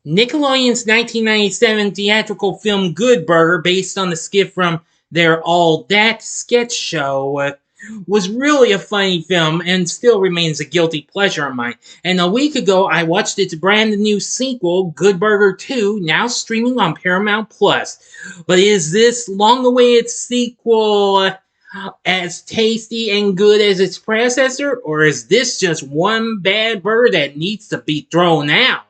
Nickelodeon's 1997 theatrical film Good Burger, based on the skit from their All That sketch show, was really a funny film and still remains a guilty pleasure of mine. And a week ago, I watched its brand new sequel, Good Burger 2, now streaming on Paramount Plus. But is this long-awaited sequel as tasty and good as its predecessor, or is this just one bad burger that needs to be thrown out?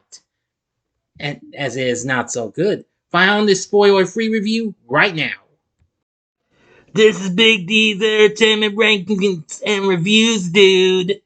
And as it is not so good. Find out this spoiler-free review right now. This is Big D's Entertainment Rankings and Reviews, dude.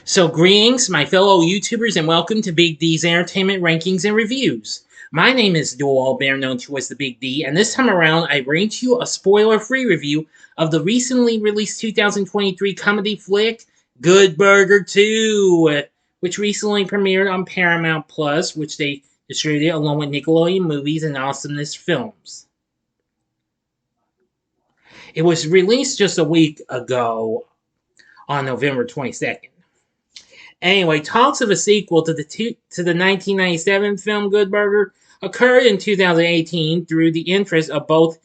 So greetings, my fellow YouTubers, and welcome to Big D's Entertainment Rankings and Reviews. My name is Joel, better known to as the Big D, and this time around I bring to you a spoiler-free review of the recently released 2023 comedy flick, Good Burger 2, which recently premiered on Paramount Plus, which they distributed along with Nickelodeon Movies and Awesomeness Films. It was released just a week ago on November 22nd. Anyway, talks of a sequel to the 1997 film Good Burger occurred in 2018 through the interest of both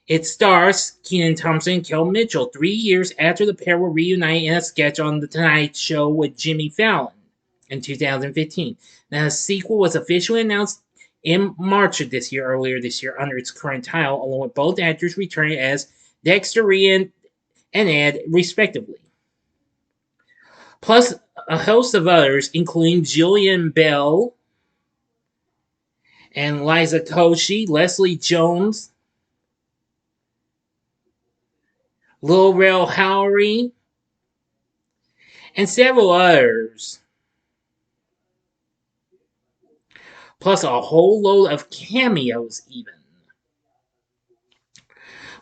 its stars, Kenan Thompson and Kel Mitchell, 3 years after the pair were reunited in a sketch on The Tonight Show with Jimmy Fallon in 2015. Now, the sequel was officially announced in March of this year, earlier this year, under its current title, along with both actors returning as Dexter and Ed, respectively. Plus, a host of others, including Jillian Bell and Liza Koshy, Leslie Jones, Lil Rel Howery, and several others. Plus a whole load of cameos, even.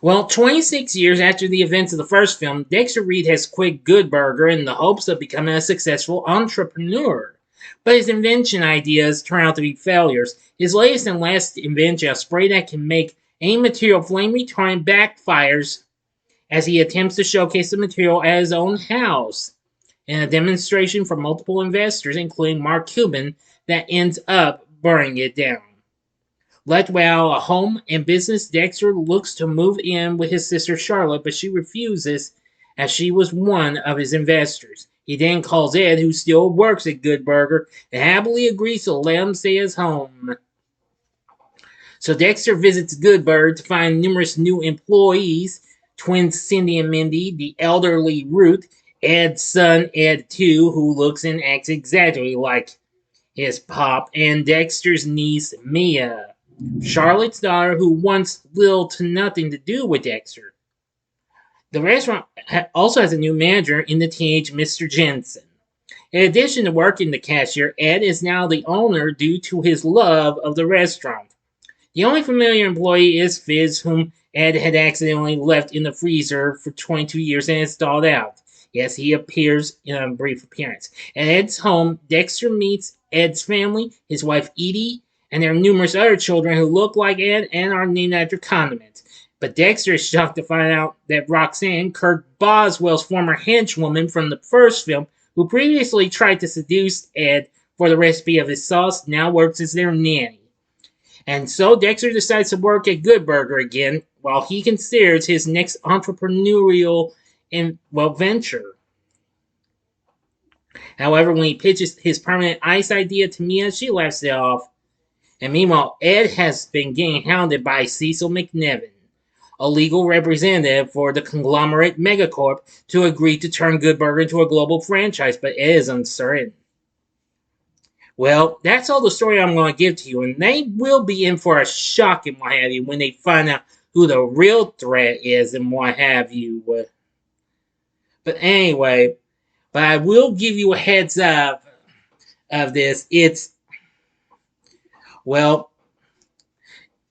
Well, 26 years after the events of the first film, Dexter Reed has quit Good Burger in the hopes of becoming a successful entrepreneur. But his invention ideas turn out to be failures. His latest and last invention, a spray that can make any material flame retardant, backfires as he attempts to showcase the material at his own house in a demonstration for multiple investors, including Mark Cuban, that ends up burning it down. Left without a home and business, Dexter looks to move in with his sister Charlotte, but she refuses as she was one of his investors. He then calls Ed, who still works at Good Burger, and happily agrees to let him stay at his home. So Dexter visits Good Burger to find numerous new employees, twins Cindy and Mindy, the elderly Ruth, Ed's son Ed too, who looks and acts exactly like his pop, and Dexter's niece Mia, Charlotte's daughter, who wants little to nothing to do with Dexter. The restaurant also has a new manager in the teenage Mr. Jensen. In addition to working the cashier, Ed is now the owner due to his love of the restaurant. The only familiar employee is Fizz, whom Ed had accidentally left in the freezer for 22 years and installed out. Yes, he appears in a brief appearance. At Ed's home, Dexter meets Ed's family, his wife Edie, and their numerous other children who look like Ed and are named after condiments. But Dexter is shocked to find out that Roxanne, Kurt Boswell's former henchwoman from the first film, who previously tried to seduce Ed for the recipe of his sauce, now works as their nanny. And so Dexter decides to work at Good Burger again while he considers his next entrepreneurial venture. However, when he pitches his permanent ice idea to Mia, she laughs it off. And meanwhile, Ed has been getting hounded by Cecil McNevin, a legal representative for the conglomerate Megacorp, to agree to turn Good Burger into a global franchise, but Ed is uncertain. Well, that's all the story I'm going to give to you, and they will be in for a shock and what have you when they find out who the real threat is and what have you. But anyway, but I will give you a heads up of this.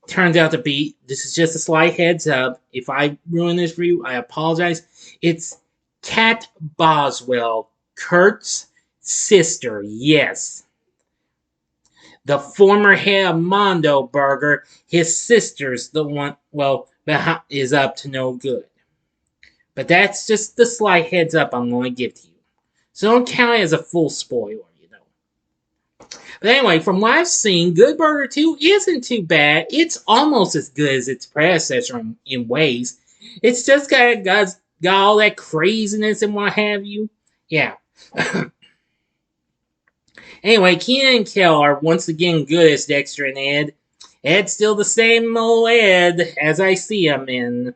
Turns out to be, this is just a slight heads up. If I ruin this for you, I apologize. It's Kat Boswell, Kurt's sister, yes. The former head of Mondo Burger, his sister's the one, is up to no good. But that's just the slight heads up I'm going to give to you. So don't count it as a full spoiler, you know. But anyway, from what I've seen, Good Burger 2 isn't too bad. It's almost as good as its predecessor in ways. It's just got all that craziness and what have you. Yeah. Anyway, Kenan and Kel are once again good as Dexter and Ed. Ed's still the same old Ed as I see him in.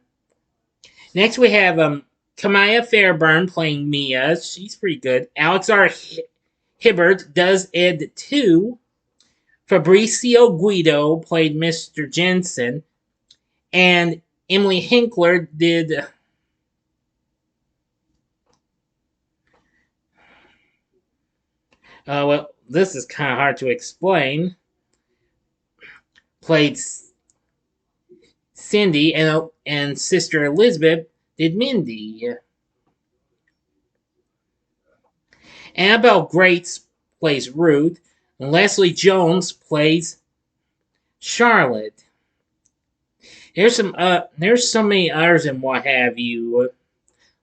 Next we have Kamaya Fairburn playing Mia. She's pretty good. Alex R. Hibbert does Ed 2. Fabricio Guido played Mr. Jensen. And Emily Hinkler did... well, this is kind of hard to explain. Played Cindy, and Sister Elizabeth did Mindy. Annabelle Grates plays Ruth, and Leslie Jones plays Charlotte. There's so many others and what have you.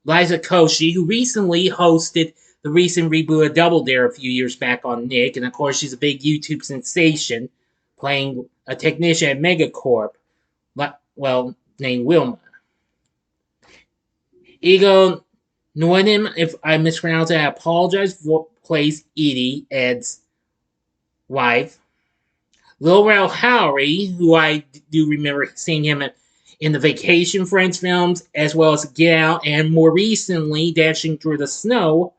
Liza Koshy, who recently hosted the recent reboot of Double Dare a few years back on Nick, and of course she's a big YouTube sensation, playing a technician at Megacorp, named Wilma. Ego Nwodim, if I mispronounce it, I apologize, plays Edie, Ed's wife. Lil Rel Howery, who I do remember seeing him in the Vacation Friends films, as well as Get Out, and more recently, Dashing Through the Snow,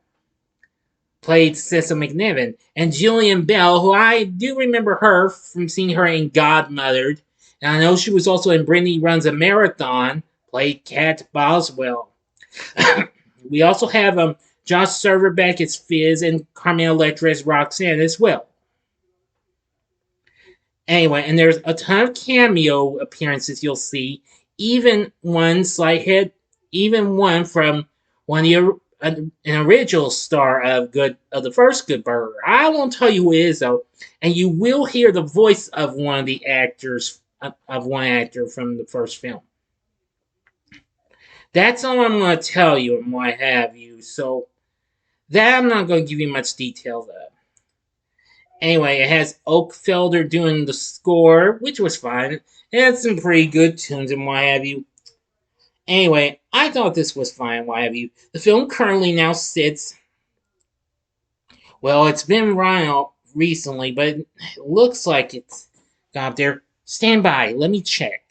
played Cecil McNiven. And Jillian Bell, who I do remember her from seeing her in Godmothered, and I know she was also in Brittany Runs a Marathon, played Kat Boswell. We also have Josh Silverback as Fizz and Carmen Electra as Roxanne as well. Anyway, and there's a ton of cameo appearances you'll see, even one from one of an original star of the first Good Burger. I won't tell you who it is though, and you will hear the voice of one of the actors of one actor from the first film. That's all I'm going to tell you and what have you. So that I'm not going to give you much detail of. Anyway, it has Oak Felder doing the score, which was fine. It had some pretty good tunes and what have you. Anyway, I thought this was fine, what have you. The film currently now sits... Well, it's been running recently, but it looks like it's got up there. Stand by, let me check.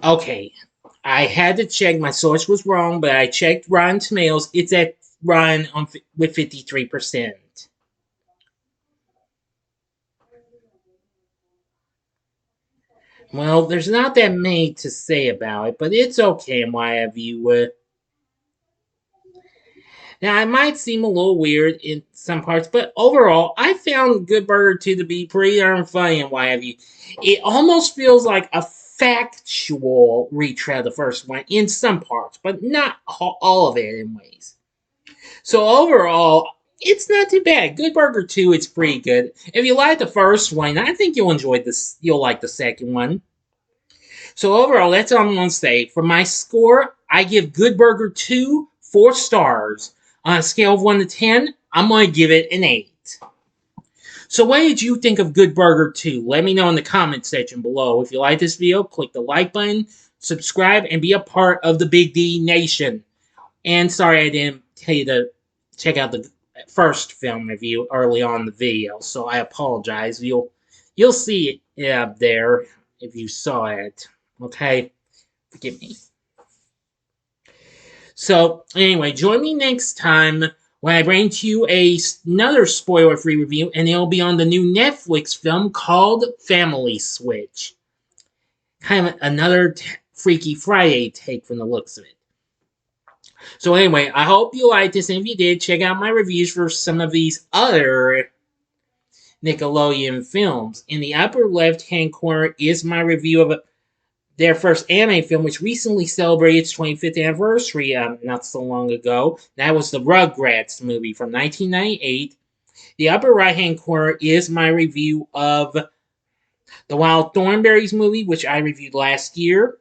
Okay, I had to check. My source was wrong, but I checked Rotten Tomatoes. It's at Rotten with 53%. Well, there's not that many to say about it, but it's okay and why have you. Now, it might seem a little weird in some parts, but overall, I found Good Burger 2 to be pretty darn funny and why have you. It almost feels like a factual retread of the first one in some parts, but not all of it in ways. So overall, it's not too bad. Good Burger 2, it's pretty good. If you like the first one, I think you'll enjoy this. You'll like the second one. So overall, that's all I'm going to say. For my score, I give Good Burger 2 4 stars. On a scale of 1 to 10, I'm going to give it an 8. So what did you think of Good Burger 2? Let me know in the comment section below. If you like this video, click the like button, subscribe, and be a part of the Big D Nation. And sorry I didn't tell you to check out the first film review early on in the video, so I apologize. You'll see it up there if you saw it. Okay? Forgive me. So, anyway, join me next time when I bring to you another spoiler-free review, and it'll be on the new Netflix film called Family Switch. Kind of another Freaky Friday take from the looks of it. So anyway, I hope you liked this, and if you did, check out my reviews for some of these other Nickelodeon films. In the upper left-hand corner is my review of their first anime film, which recently celebrated its 25th anniversary not so long ago. That was the Rugrats movie from 1998. The upper right-hand corner is my review of the Wild Thornberrys movie, which I reviewed last year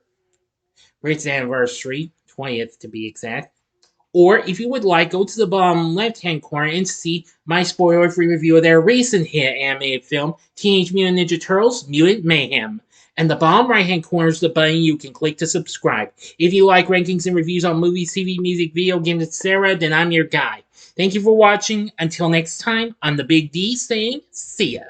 for its anniversary, 20th to be exact. Or if you would like, go to the bottom left-hand corner and see my spoiler-free review of their recent hit animated film, Teenage Mutant Ninja Turtles: Mutant Mayhem. And the bottom right-hand corner is the button you can click to subscribe. If you like rankings and reviews on movies, TV, music, video games, etc., then I'm your guy. Thank you for watching. Until next time, I'm the Big D saying, see ya.